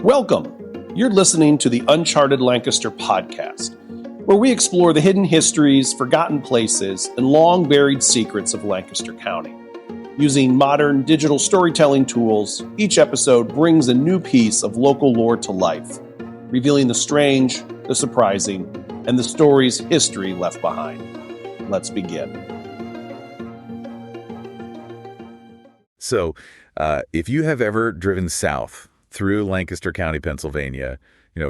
Welcome! You're listening to the Uncharted Lancaster podcast, where we explore the hidden histories, forgotten places, and long-buried secrets of Lancaster County. Using modern digital storytelling tools, each episode brings a new piece of local lore to life, revealing the strange, the surprising, and the story's history left behind. Let's begin. So, if you have ever driven south through Lancaster County, Pennsylvania,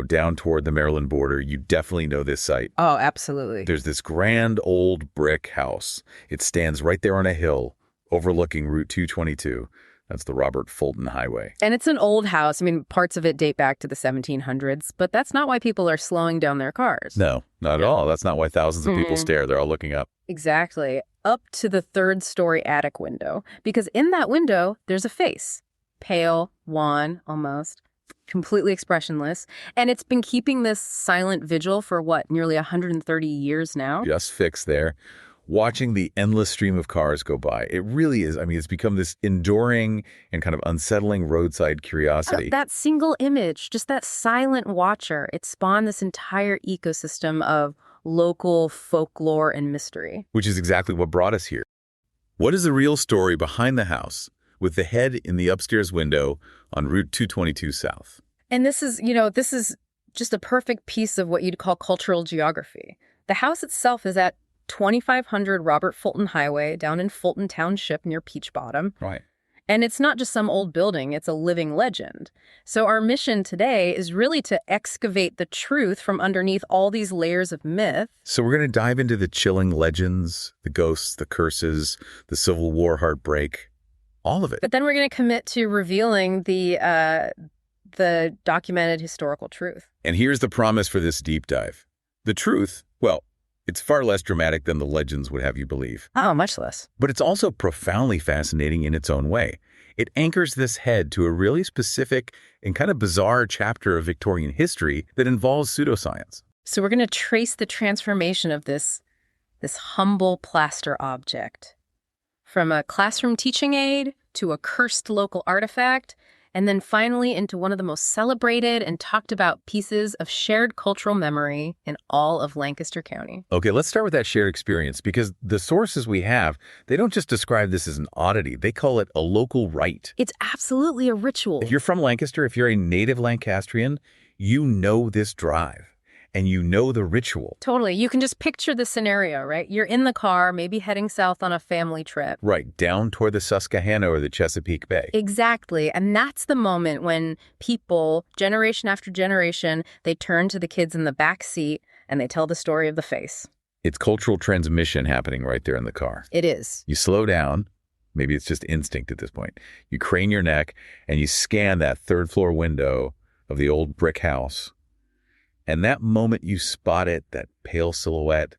down toward the Maryland border, you definitely know this site. Oh, absolutely. There's this grand old brick house. It stands right there on a hill overlooking Route 222. That's the Robert Fulton Highway. And it's an old house. I mean, parts of it date back to the 1700s, but that's not why people are slowing down their cars. No, not at all. That's not why thousands of people stare. They're all looking up. Exactly. Up to the third-story attic window, because in that window, there's a face. Pale, wan, almost, completely expressionless. And it's been keeping this silent vigil for, nearly 130 years now? Just fixed there. Watching the endless stream of cars go by. It really is. I mean, it's become this enduring and kind of unsettling roadside curiosity. That single image, just that silent watcher, it spawned this entire ecosystem of local folklore and mystery. Which is exactly what brought us here. What is the real story behind the house with the head in the upstairs window on Route 222 South? And this is just a perfect piece of what you'd call cultural geography. The house itself is at 2500 Robert Fulton Highway down in Fulton Township near Peach Bottom. Right. And it's not just some old building, it's a living legend. So our mission today is really to excavate the truth from underneath all these layers of myth. So we're going to dive into the chilling legends, the ghosts, the curses, the Civil War heartbreak, all of it. But then we're going to commit to revealing the documented historical truth. And here's the promise for this deep dive. The truth, well, it's far less dramatic than the legends would have you believe. Oh, much less. But it's also profoundly fascinating in its own way. It anchors this head to a really specific and kind of bizarre chapter of Victorian history that involves pseudoscience. So we're going to trace the transformation of this humble plaster object from a classroom teaching aid to a cursed local artifact, and then finally into one of the most celebrated and talked about pieces of shared cultural memory in all of Lancaster County. Okay, let's start with that shared experience, because the sources we have, they don't just describe this as an oddity. They call it a local rite. It's absolutely a ritual. If you're from Lancaster, if you're a native Lancastrian, you know this drive. And you know the ritual. Totally. You can just picture the scenario, right? You're in the car, maybe heading south on a family trip. Right, down toward the Susquehanna or the Chesapeake Bay. Exactly. And that's the moment when people, generation after generation, they turn to the kids in the back seat and they tell the story of the face. It's cultural transmission happening right there in the car. It is. You slow down. Maybe it's just instinct at this point. You crane your neck and you scan that third floor window of the old brick house. And that moment you spot it, that pale silhouette,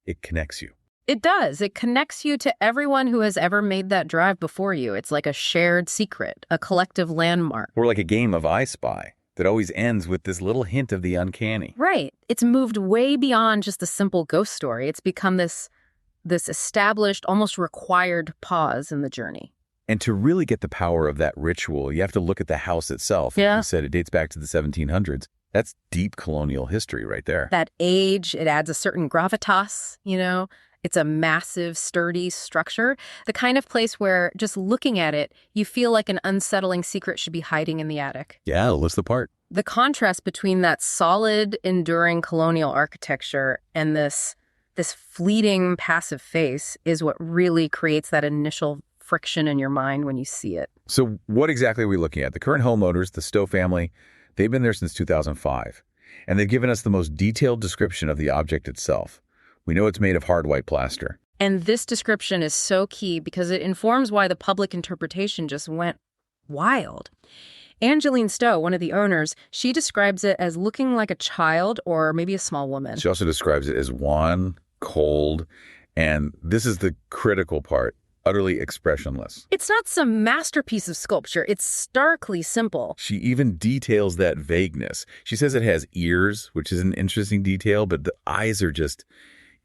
it connects you. It does. It connects you to everyone who has ever made that drive before you. It's like a shared secret, a collective landmark. Or like a game of I Spy that always ends with this little hint of the uncanny. Right. It's moved way beyond just a simple ghost story. It's become this established, almost required pause in the journey. And to really get the power of that ritual, you have to look at the house itself. Yeah. You said it dates back to the 1700s. That's deep colonial history right there. That age, it adds a certain gravitas, It's a massive, sturdy structure. The kind of place where, just looking at it, you feel like an unsettling secret should be hiding in the attic. Yeah, what's the part? The contrast between that solid, enduring colonial architecture and this fleeting, passive face is what really creates that initial friction in your mind when you see it. So what exactly are we looking at? The current homeowners, the Stowe family, they've been there since 2005, and they've given us the most detailed description of the object itself. We know it's made of hard white plaster. And this description is so key because it informs why the public interpretation just went wild. Angeline Stowe, one of the owners, she describes it as looking like a child or maybe a small woman. She also describes it as wan, cold, and this is the critical part, utterly expressionless. It's not some masterpiece of sculpture. It's starkly simple. She even details that vagueness. She says it has ears, which is an interesting detail, but the eyes are just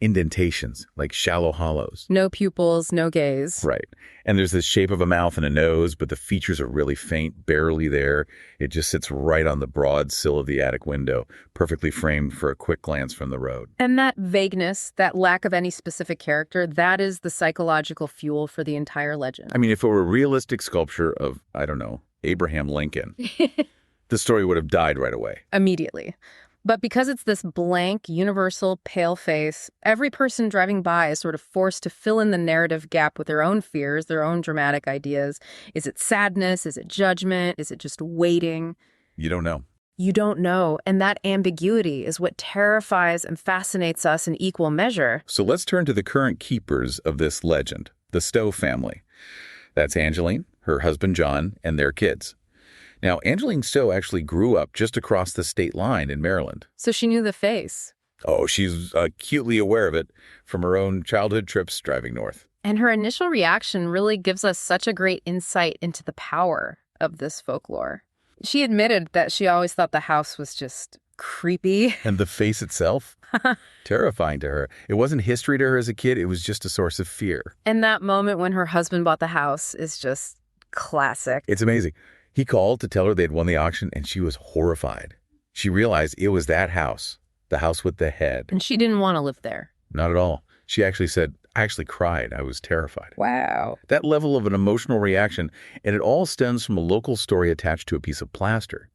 indentations, like shallow hollows. No pupils, no gaze. Right. And there's this shape of a mouth and a nose, but the features are really faint, barely there. It just sits right on the broad sill of the attic window, perfectly framed for a quick glance from the road. And that vagueness, that lack of any specific character, that is the psychological fuel for the entire legend. I mean, if it were a realistic sculpture of, I don't know, Abraham Lincoln, the story would have died right away. Immediately. But because it's this blank, universal, pale face, every person driving by is sort of forced to fill in the narrative gap with their own fears, their own dramatic ideas. Is it sadness? Is it judgment? Is it just waiting? You don't know. You don't know. And that ambiguity is what terrifies and fascinates us in equal measure. So let's turn to the current keepers of this legend, the Stowe family. That's Angeline, her husband John, and their kids. Now, Angeline Stowe actually grew up just across the state line in Maryland. So she knew the face. Oh, she's acutely aware of it from her own childhood trips driving north. And her initial reaction really gives us such a great insight into the power of this folklore. She admitted that she always thought the house was just creepy. And the face itself? Terrifying to her. It wasn't history to her as a kid. It was just a source of fear. And that moment when her husband bought the house is just classic. It's amazing. He called to tell her they'd won the auction, and she was horrified. She realized it was that house, the house with the head. And she didn't want to live there. Not at all. She actually said, I actually cried. I was terrified. Wow. That level of an emotional reaction, and it all stems from a local story attached to a piece of plaster.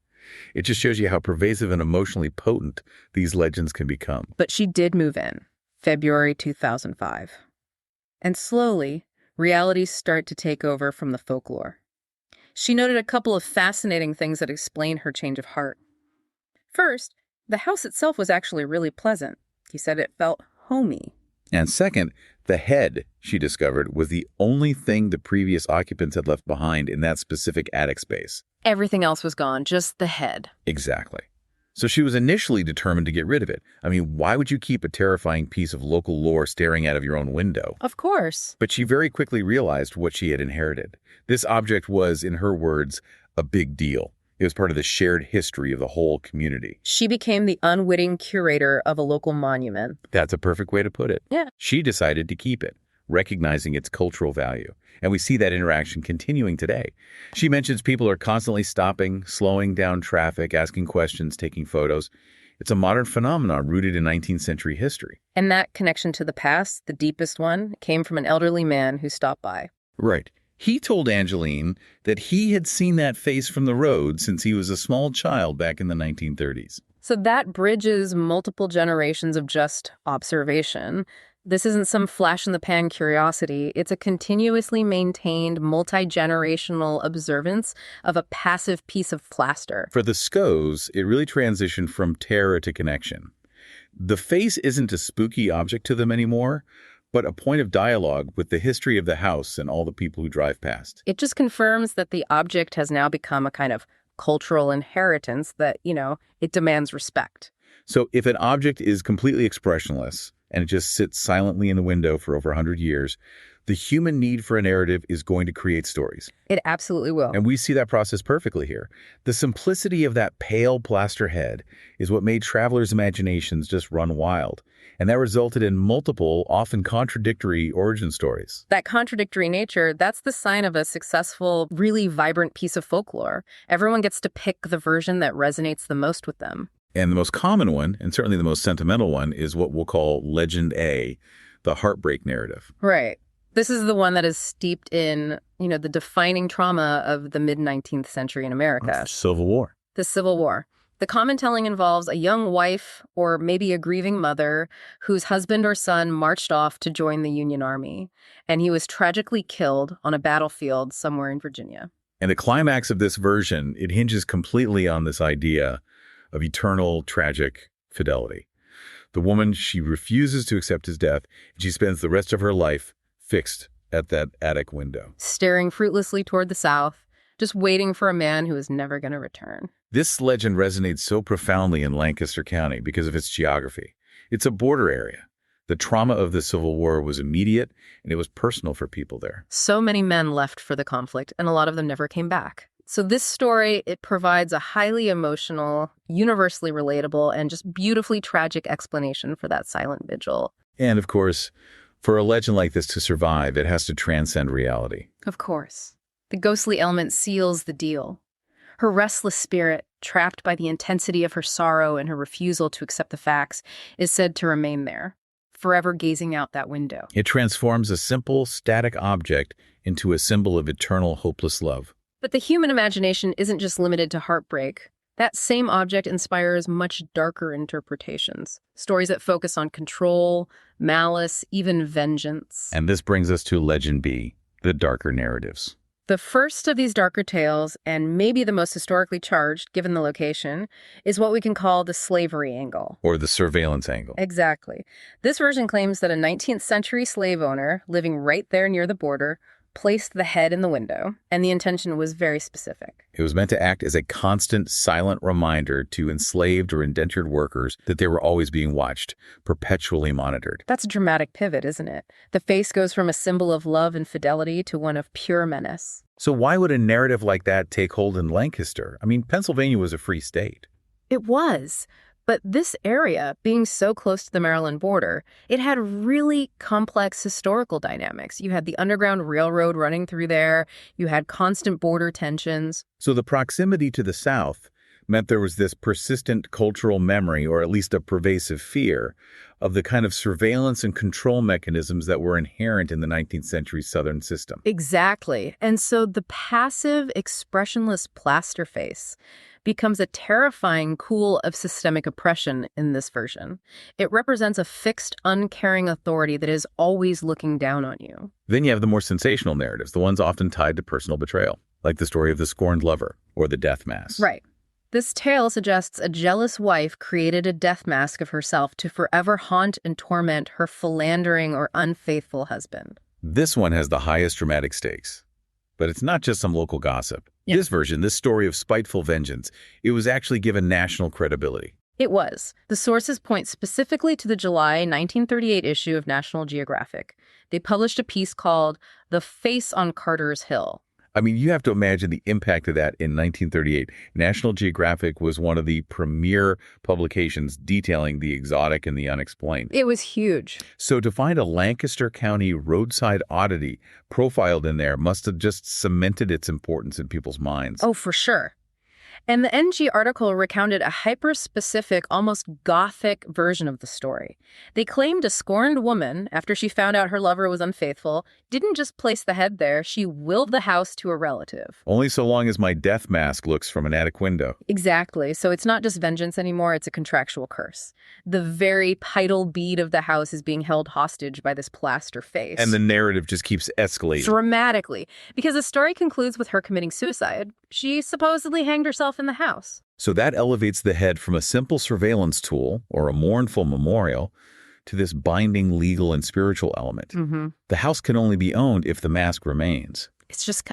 It just shows you how pervasive and emotionally potent these legends can become. But she did move in, February 2005. And slowly, realities start to take over from the folklore. She noted a couple of fascinating things that explain her change of heart. First, the house itself was actually really pleasant. He said it felt homey. And second, the head, she discovered, was the only thing the previous occupants had left behind in that specific attic space. Everything else was gone, just the head. Exactly. So she was initially determined to get rid of it. I mean, why would you keep a terrifying piece of local lore staring out of your own window? Of course. But she very quickly realized what she had inherited. This object was, in her words, a big deal. It was part of the shared history of the whole community. She became the unwitting curator of a local monument. That's a perfect way to put it. Yeah. She decided to keep it, recognizing its cultural value. And we see that interaction continuing today. She mentions people are constantly stopping, slowing down traffic, asking questions, taking photos. It's a modern phenomenon rooted in 19th century history. And that connection to the past, the deepest one, came from an elderly man who stopped by. Right. He told Angeline that he had seen that face from the road since he was a small child back in the 1930s. So that bridges multiple generations of just observation. This isn't some flash-in-the-pan curiosity. It's a continuously maintained, multi-generational observance of a passive piece of plaster. For the Stows, it really transitioned from terror to connection. The face isn't a spooky object to them anymore, but a point of dialogue with the history of the house and all the people who drive past. It just confirms that the object has now become a kind of cultural inheritance that, it demands respect. So if an object is completely expressionless and it just sits silently in the window for over 100 years, the human need for a narrative is going to create stories. It absolutely will. And we see that process perfectly here. The simplicity of that pale plaster head is what made travelers' imaginations just run wild. And that resulted in multiple, often contradictory origin stories. That contradictory nature, that's the sign of a successful, really vibrant piece of folklore. Everyone gets to pick the version that resonates the most with them. And the most common one, and certainly the most sentimental one, is what we'll call Legend A, the heartbreak narrative. Right. This is the one that is steeped in, the defining trauma of the mid-19th century in America. Civil War. The Civil War. The common telling involves a young wife or maybe a grieving mother whose husband or son marched off to join the Union Army, and he was tragically killed on a battlefield somewhere in Virginia. And the climax of this version, it hinges completely on this idea of eternal tragic fidelity. The woman, she refuses to accept his death, and she spends the rest of her life fixed at that attic window, staring fruitlessly toward the south, just waiting for a man who is never going to return. This legend resonates so profoundly in Lancaster County because of its geography. It's a border area. The trauma of the Civil War was immediate, and it was personal for people there. So many men left for the conflict, and a lot of them never came back. So this story, it provides a highly emotional, universally relatable, and just beautifully tragic explanation for that silent vigil. And, of course, for a legend like this to survive, it has to transcend reality. Of course. The ghostly element seals the deal. Her restless spirit, trapped by the intensity of her sorrow and her refusal to accept the facts, is said to remain there, forever gazing out that window. It transforms a simple, static object into a symbol of eternal, hopeless love. But the human imagination isn't just limited to heartbreak. That same object inspires much darker interpretations, stories that focus on control, malice, even vengeance. And this brings us to Legend B, the darker narratives. The first of these darker tales, and maybe the most historically charged given the location, is what we can call the slavery angle. Or the surveillance angle. Exactly. This version claims that a 19th century slave owner living right there near the border placed the head in the window, and the intention was very specific. It was meant to act as a constant, silent reminder to enslaved or indentured workers that they were always being watched, perpetually monitored. That's a dramatic pivot, isn't it? The face goes from a symbol of love and fidelity to one of pure menace. So why would a narrative like that take hold in Lancaster? I mean, Pennsylvania was a free state. It was. But this area, being so close to the Maryland border, it had really complex historical dynamics. You had the Underground Railroad running through there. You had constant border tensions. So the proximity to the South meant there was this persistent cultural memory, or at least a pervasive fear, of the kind of surveillance and control mechanisms that were inherent in the 19th century Southern system. Exactly. And so the passive, expressionless plaster face becomes a terrifying tool of systemic oppression in this version. It represents a fixed, uncaring authority that is always looking down on you. Then you have the more sensational narratives, the ones often tied to personal betrayal, like the story of the scorned lover or the death mask. Right. This tale suggests a jealous wife created a death mask of herself to forever haunt and torment her philandering or unfaithful husband. This one has the highest dramatic stakes. But it's not just some local gossip. Yeah. This version, this story of spiteful vengeance, it was actually given national credibility. It was. The sources point specifically to the July 1938 issue of National Geographic. They published a piece called "The Face on Carter's Hill." I mean, you have to imagine the impact of that in 1938. National Geographic was one of the premier publications detailing the exotic and the unexplained. It was huge. So to find a Lancaster County roadside oddity profiled in there must have just cemented its importance in people's minds. Oh, for sure. And the NG article recounted a hyper-specific, almost gothic version of the story. They claimed a scorned woman, after she found out her lover was unfaithful, didn't just place the head there, she willed the house to a relative. Only so long as my death mask looks from an attic window. Exactly. So it's not just vengeance anymore, it's a contractual curse. The very title bead of the house is being held hostage by this plaster face. And the narrative just keeps escalating. Dramatically. Because the story concludes with her committing suicide. She supposedly hanged herself in the house. So that elevates the head from a simple surveillance tool or a mournful memorial to this binding legal and spiritual element. Mm-hmm. The house can only be owned if the mask remains. It's just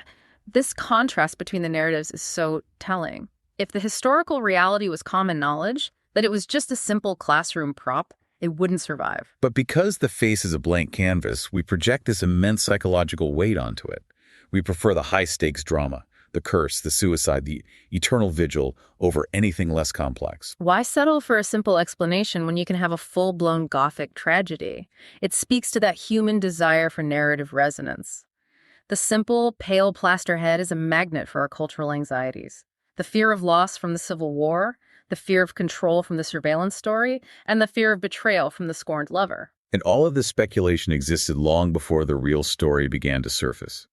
this contrast between the narratives is so telling. If the historical reality was common knowledge, that it was just a simple classroom prop, it wouldn't survive. But because the face is a blank canvas, we project this immense psychological weight onto it. We prefer the high-stakes drama, the curse, the suicide, the eternal vigil over anything less complex. Why settle for a simple explanation when you can have a full-blown Gothic tragedy? It speaks to that human desire for narrative resonance. The simple, pale plaster head is a magnet for our cultural anxieties. The fear of loss from the Civil War, the fear of control from the surveillance story, and the fear of betrayal from the scorned lover. And all of this speculation existed long before the real story began to surface,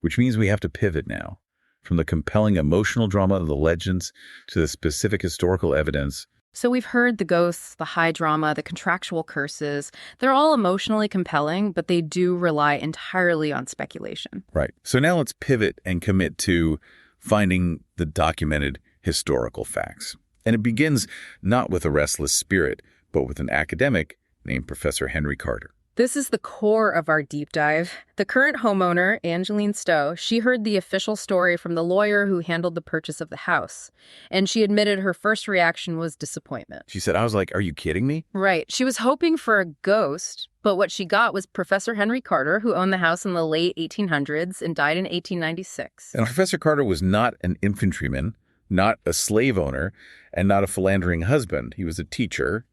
which means we have to pivot now. From the compelling emotional drama of the legends to the specific historical evidence. So we've heard the ghosts, the high drama, the contractual curses. They're all emotionally compelling, but they do rely entirely on speculation. Right. So now let's pivot and commit to finding the documented historical facts. And it begins not with a restless spirit, but with an academic named Professor Henry Carter. This is the core of our deep dive. The current homeowner, Angeline Stowe, she heard the official story from the lawyer who handled the purchase of the house. And she admitted her first reaction was disappointment. She said, I was like, are you kidding me? Right. She was hoping for a ghost, but what she got was Professor Henry Carter, who owned the house in the late 1800s and died in 1896. And Professor Carter was not an infantryman, not a slave owner, and not a philandering husband. He was a teacher,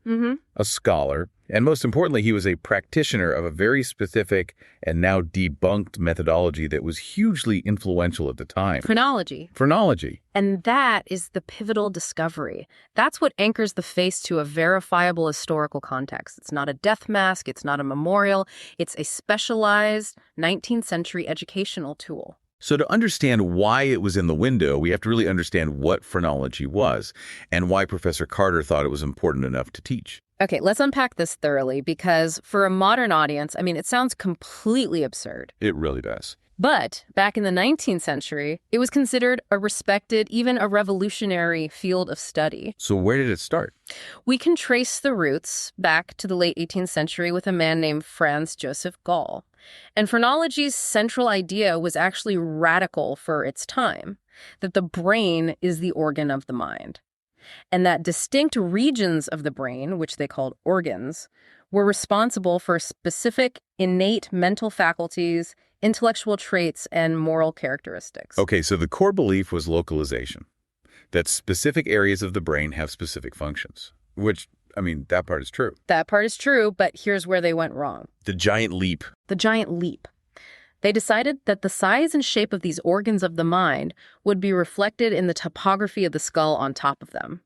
a scholar, And most importantly, he was a practitioner of a very specific and now debunked methodology that was hugely influential at the time. Phrenology. Phrenology. And that is the pivotal discovery. That's what anchors the face to a verifiable historical context. It's not a death mask, it's not a memorial, it's a specialized 19th century educational tool. So to understand why it was in the window, we have to really understand what phrenology was and why Professor Carter thought it was important enough to teach. Okay, let's unpack this thoroughly because for a modern audience, it sounds completely absurd. It really does. But back in the 19th century, it was considered a respected, even a revolutionary field of study. So where did it start? We can trace the roots back to the late 18th century with a man named Franz Joseph Gall. And phrenology's central idea was actually radical for its time, that the brain is the organ of the mind, and that distinct regions of the brain, which they called organs, were responsible for specific innate mental faculties, intellectual traits, and moral characteristics. Okay, so the core belief was localization, that specific areas of the brain have specific functions, which, that part is true. That part is true, but here's where they went wrong. The giant leap. The giant leap. They decided that the size and shape of these organs of the mind would be reflected in the topography of the skull on top of them.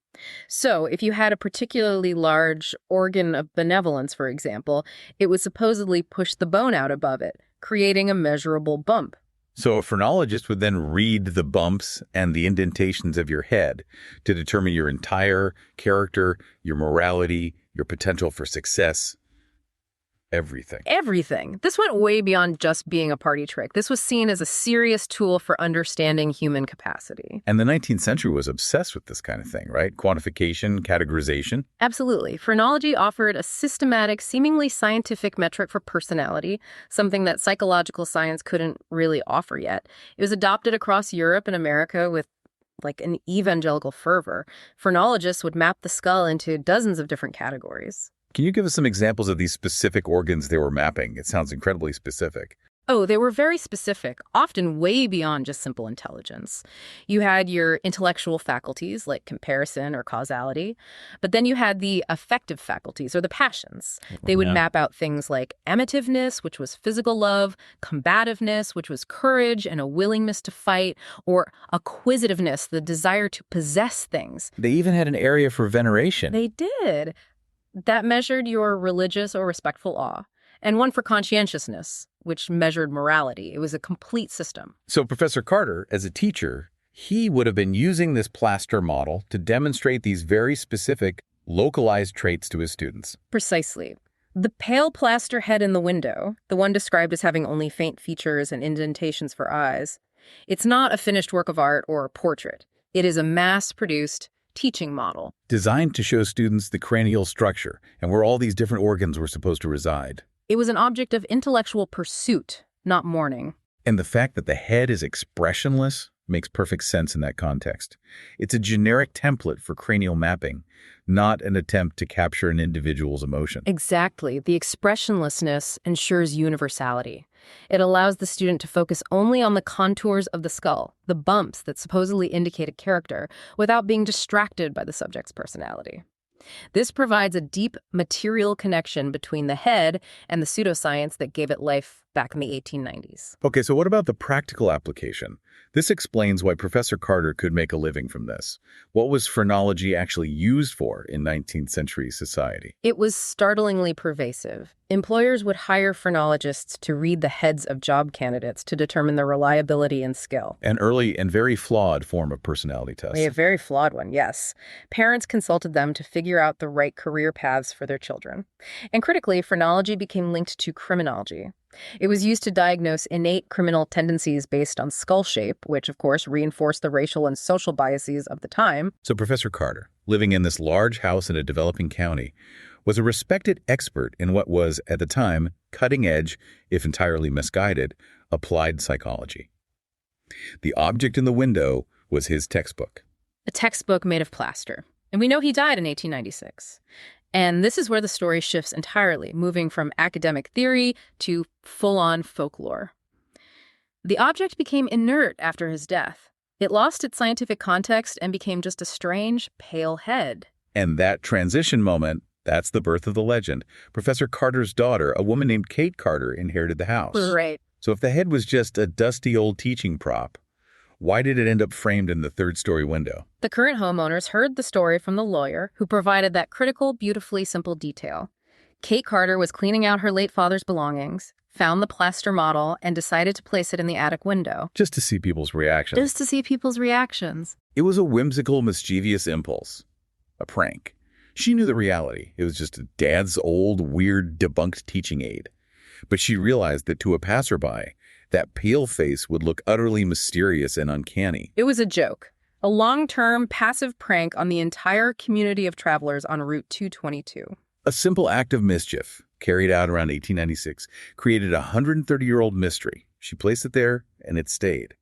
So if you had a particularly large organ of benevolence, for example, it would supposedly push the bone out above it, creating a measurable bump. So a phrenologist would then read the bumps and the indentations of your head to determine your entire character, your morality, your potential for success, everything. Everything. This went way beyond just being a party trick. This was seen as a serious tool for understanding human capacity. And the 19th century was obsessed with this kind of thing, right? Quantification, categorization. Absolutely. Phrenology offered a systematic, seemingly scientific metric for personality, something that psychological science couldn't really offer yet. It was adopted across Europe and America with an evangelical fervor. Phrenologists would map the skull into dozens of different categories. Can you give us some examples of these specific organs they were mapping? It sounds incredibly specific. Oh, they were very specific, often way beyond just simple intelligence. You had your intellectual faculties, like comparison or causality, but then you had the affective faculties, or the passions. They would map out things like amativeness, which was physical love, combativeness, which was courage and a willingness to fight, or acquisitiveness, the desire to possess things. They even had an area for veneration. They did. That measured your religious or respectful awe, and one for conscientiousness, which measured morality. It was a complete system. So Professor Carter, as a teacher, he would have been using this plaster model to demonstrate these very specific, localized traits to his students. Precisely. The pale plaster head in the window, the one described as having only faint features and indentations for eyes, it's not a finished work of art or a portrait. It is a mass-produced teaching model. Designed to show students the cranial structure and where all these different organs were supposed to reside. It was an object of intellectual pursuit, not mourning. And the fact that the head is expressionless makes perfect sense in that context. It's a generic template for cranial mapping, not an attempt to capture an individual's emotion. Exactly. The expressionlessness ensures universality. It allows the student to focus only on the contours of the skull, the bumps that supposedly indicate a character, without being distracted by the subject's personality. This provides a deep material connection between the head and the pseudoscience that gave it life back in the 1890s. Okay, so what about the practical application? This explains why Professor Carter could make a living from this. What was phrenology actually used for in 19th century society? It was startlingly pervasive. Employers would hire phrenologists to read the heads of job candidates to determine their reliability and skill. An early and very flawed form of personality test. A very flawed one, yes. Parents consulted them to figure out the right career paths for their children. And critically, phrenology became linked to criminology. It was used to diagnose innate criminal tendencies based on skull shape, which, of course, reinforced the racial and social biases of the time. So Professor Carter, living in this large house in a developing county, was a respected expert in what was, at the time, cutting-edge, if entirely misguided, applied psychology. The object in the window was his textbook. A textbook made of plaster. And we know he died in 1896. And this is where the story shifts entirely, moving from academic theory to full-on folklore. The object became inert after his death. It lost its scientific context and became just a strange, pale head. And that transition moment That's the birth of the legend. Professor Carter's daughter, a woman named Kate Carter, inherited the house. Right. So if the head was just a dusty old teaching prop, why did it end up framed in the third-story window? The current homeowners heard the story from the lawyer who provided that critical, beautifully simple detail. Kate Carter was cleaning out her late father's belongings, found the plaster model, and decided to place it in the attic window. Just to see people's reactions. Just to see people's reactions. It was a whimsical, mischievous impulse. A prank. She knew the reality. It was just Dad's old, weird, debunked teaching aid. But she realized that to a passerby, that pale face would look utterly mysterious and uncanny. It was a joke. A long-term, passive prank on the entire community of travelers on Route 222. A simple act of mischief, carried out around 1896, created a 130-year-old mystery. She placed it there, and it stayed.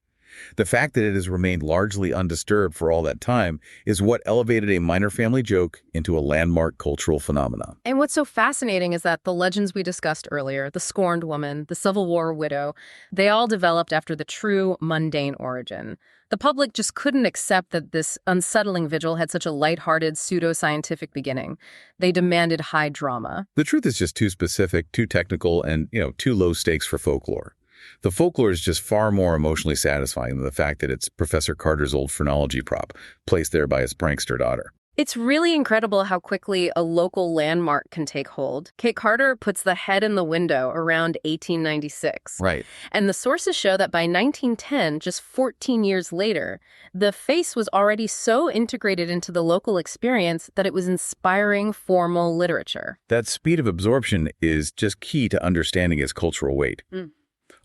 The fact that it has remained largely undisturbed for all that time is what elevated a minor family joke into a landmark cultural phenomenon. And what's so fascinating is that the legends we discussed earlier, the scorned woman, the Civil War widow, they all developed after the true mundane origin. The public just couldn't accept that this unsettling vigil had such a lighthearted, pseudo-scientific beginning. They demanded high drama. The truth is just too specific, too technical, and, too low stakes for folklore. The folklore is just far more emotionally satisfying than the fact that it's Professor Carter's old phrenology prop, placed there by his prankster daughter. It's really incredible how quickly a local landmark can take hold. Kate Carter puts the head in the window around 1896. Right. And the sources show that by 1910, just 14 years later, the face was already so integrated into the local experience that it was inspiring formal literature. That speed of absorption is just key to understanding its cultural weight.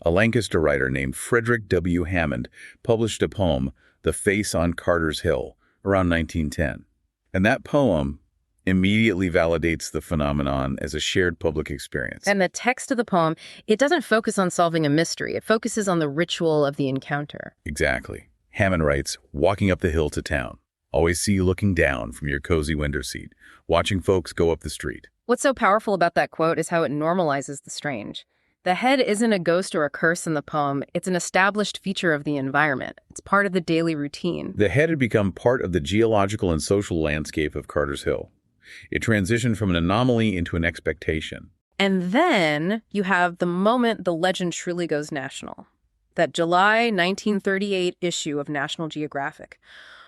A Lancaster writer named Frederick W. Hammond published a poem, The Face on Carter's Hill, around 1910. And that poem immediately validates the phenomenon as a shared public experience. And the text of the poem, it doesn't focus on solving a mystery. It focuses on the ritual of the encounter. Exactly. Hammond writes, walking up the hill to town. Always see you looking down from your cozy window seat, watching folks go up the street. What's so powerful about that quote is how it normalizes the strange. The head isn't a ghost or a curse in the poem. It's an established feature of the environment. It's part of the daily routine. The head had become part of the geological and social landscape of Carter's Hill. It transitioned from an anomaly into an expectation. And then you have the moment the legend truly goes national. That July 1938 issue of National Geographic.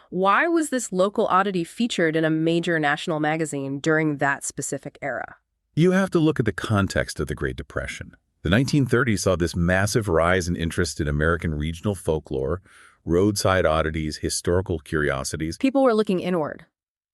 Why was this local oddity featured in a major national magazine during that specific era? You have to look at the context of the Great Depression. The 1930s saw this massive rise in interest in American regional folklore, roadside oddities, historical curiosities. People were looking inward.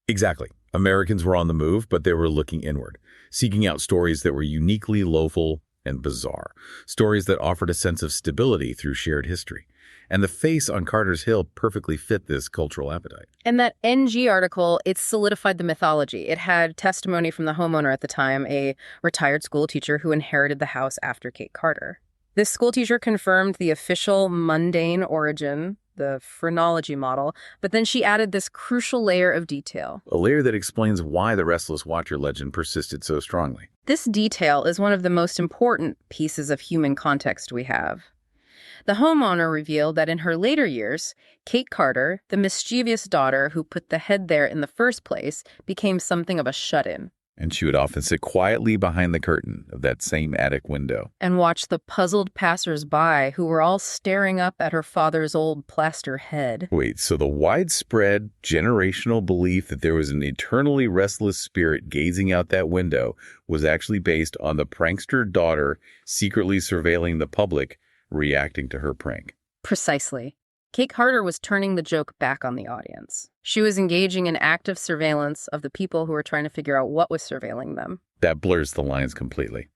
Exactly. Americans were on the move, but they were looking inward, seeking out stories that were uniquely local and bizarre, stories that offered a sense of stability through shared history. And the face on Carter's Hill perfectly fit this cultural appetite. And that NG article, it solidified the mythology. It had testimony from the homeowner at the time, a retired school teacher who inherited the house after Kate Carter. This school teacher confirmed the official mundane origin, the phrenology model, but then she added this crucial layer of detail. A layer that explains why the Restless Watcher legend persisted so strongly. This detail is one of the most important pieces of human context we have. The homeowner revealed that in her later years, Kate Carter, the mischievous daughter who put the head there in the first place, became something of a shut-in. And she would often sit quietly behind the curtain of that same attic window. And watch the puzzled passersby who were all staring up at her father's old plaster head. Wait, so the widespread generational belief that there was an eternally restless spirit gazing out that window was actually based on the prankster daughter secretly surveilling the public, reacting to her prank. Precisely. Kate Carter was turning the joke back on the audience. She was engaging in active surveillance of the people who were trying to figure out what was surveilling them. That blurs the lines completely.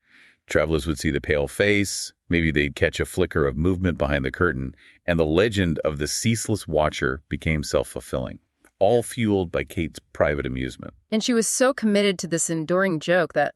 Travelers would see the pale face, maybe they'd catch a flicker of movement behind the curtain, and the legend of the ceaseless watcher became self-fulfilling, all fueled by Kate's private amusement. And she was so committed to this enduring joke that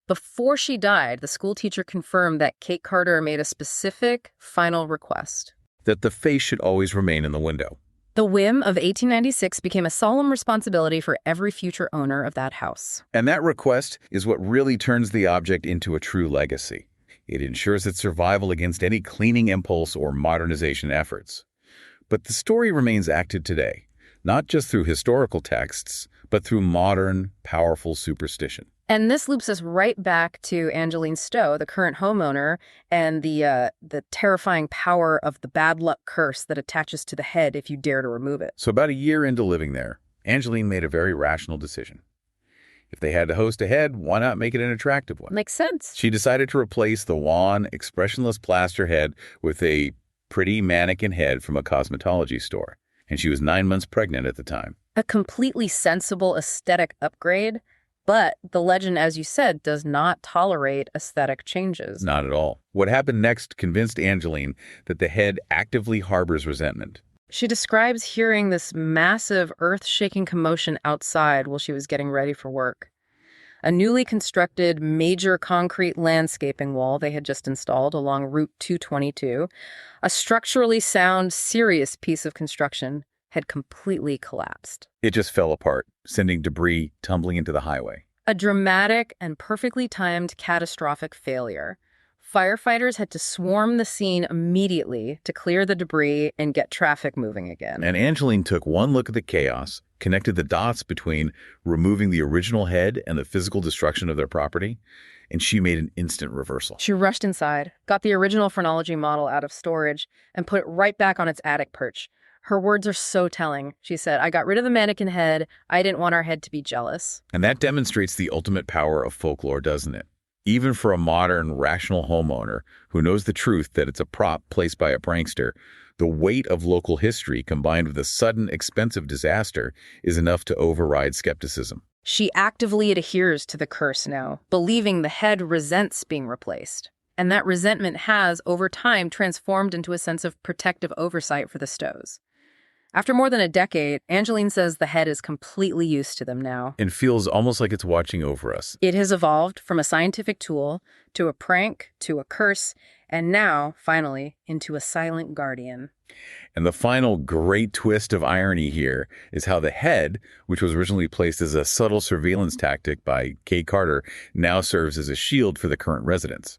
before she died, the school teacher confirmed that Kate Carter made a specific final request. That the face should always remain in the window. The whim of 1896 became a solemn responsibility for every future owner of that house. And that request is what really turns the object into a true legacy. It ensures its survival against any cleaning impulse or modernization efforts. But the story remains active today, not just through historical texts, but through modern, powerful superstition. And this loops us right back to Angeline Stowe, the current homeowner, and the terrifying power of the bad luck curse that attaches to the head if you dare to remove it. So about a year into living there, Angeline made a very rational decision. If they had to host a head, why not make it an attractive one? Makes sense. She decided to replace the wan, expressionless plaster head with a pretty mannequin head from a cosmetology store. And she was 9 months pregnant at the time. A completely sensible aesthetic upgrade, but the legend, as you said, does not tolerate aesthetic changes. Not at all. What happened next convinced Angeline that the head actively harbors resentment. She describes hearing this massive, earth-shaking commotion outside while she was getting ready for work. A newly constructed major concrete landscaping wall they had just installed along Route 222, a structurally sound, serious piece of construction, had completely collapsed. It just fell apart, sending debris tumbling into the highway. A dramatic and perfectly timed catastrophic failure. Firefighters had to swarm the scene immediately to clear the debris and get traffic moving again. And Angeline took one look at the chaos, connected the dots between removing the original head and the physical destruction of their property, and she made an instant reversal. She rushed inside, got the original phrenology model out of storage, and put it right back on its attic perch. Her words are so telling. She said, "I got rid of the mannequin head. I didn't want our head to be jealous." And that demonstrates the ultimate power of folklore, doesn't it? Even for a modern, rational homeowner who knows the truth that it's a prop placed by a prankster, the weight of local history combined with a sudden, expensive disaster is enough to override skepticism. She actively adheres to the curse now, believing the head resents being replaced. And that resentment has, over time, transformed into a sense of protective oversight for the Stowes. After more than a decade, Angeline says the head is completely used to them now. And feels almost like it's watching over us. It has evolved from a scientific tool to a prank to a curse, and now, finally, into a silent guardian. And the final great twist of irony here is how the head, which was originally placed as a subtle surveillance tactic by Kay Carter, now serves as a shield for the current residents.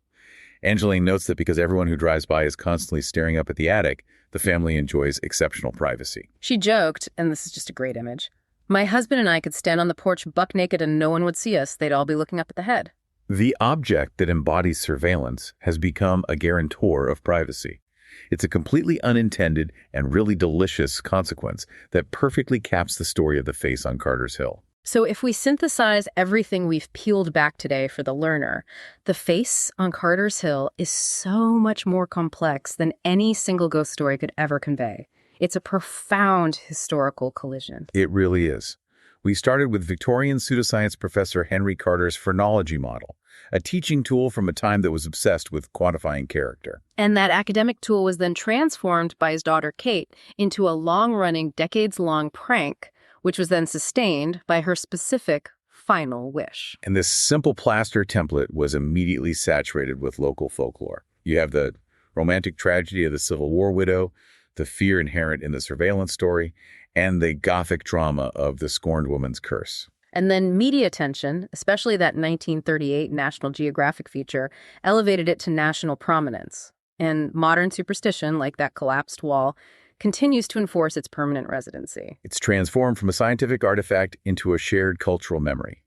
Angeline notes that because everyone who drives by is constantly staring up at the attic, the family enjoys exceptional privacy. She joked, and this is just a great image, "My husband and I could stand on the porch buck naked and no one would see us. They'd all be looking up at the head." The object that embodies surveillance has become a guarantor of privacy. It's a completely unintended and really delicious consequence that perfectly caps the story of the face on Carter's Hill. So if we synthesize everything we've peeled back today for the learner, the face on Carter's Hill is so much more complex than any single ghost story could ever convey. It's a profound historical collision. It really is. We started with Victorian pseudoscience professor Henry Carter's phrenology model, a teaching tool from a time that was obsessed with quantifying character. And that academic tool was then transformed by his daughter Kate into a long-running, decades-long prank, which was then sustained by her specific final wish. And this simple plaster template was immediately saturated with local folklore. You have the romantic tragedy of the Civil War widow, the fear inherent in the surveillance story, and the gothic drama of the scorned woman's curse. And then media attention, especially that 1938 National Geographic feature, elevated it to national prominence. And modern superstition, like that collapsed wall, continues to enforce its permanent residency. It's transformed from a scientific artifact into a shared cultural memory.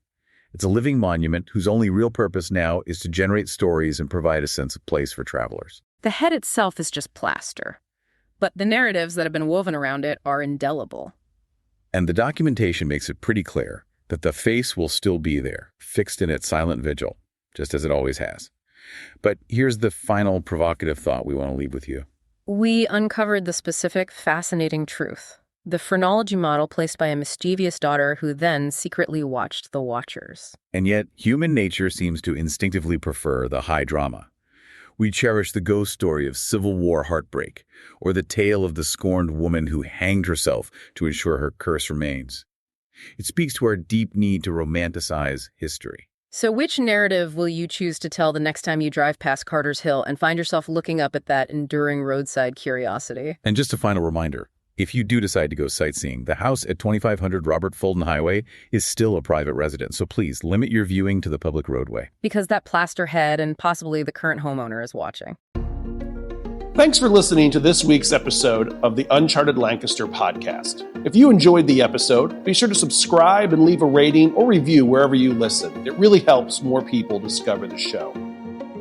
It's a living monument whose only real purpose now is to generate stories and provide a sense of place for travelers. The head itself is just plaster, but the narratives that have been woven around it are indelible. And the documentation makes it pretty clear that the face will still be there, fixed in its silent vigil, just as it always has. But here's the final provocative thought we want to leave with you. We uncovered the specific, fascinating truth. The phrenology model placed by a mischievous daughter who then secretly watched the watchers. And yet, human nature seems to instinctively prefer the high drama. We cherish the ghost story of Civil War heartbreak, or the tale of the scorned woman who hanged herself to ensure her curse remains. It speaks to our deep need to romanticize history. So which narrative will you choose to tell the next time you drive past Carter's Hill and find yourself looking up at that enduring roadside curiosity? And just a final reminder, if you do decide to go sightseeing, the house at 2500 Robert Fulton Highway is still a private residence, so please limit your viewing to the public roadway. Because that plaster head and possibly the current homeowner is watching. Thanks for listening to this week's episode of the Uncharted Lancaster podcast. If you enjoyed the episode, be sure to subscribe and leave a rating or review wherever you listen. It really helps more people discover the show.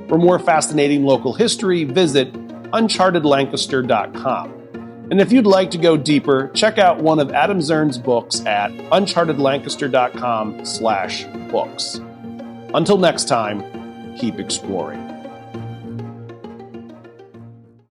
For more fascinating local history, visit unchartedlancaster.com. And if you'd like to go deeper, check out one of Adam Zern's books at unchartedlancaster.com/books. Until next time, keep exploring.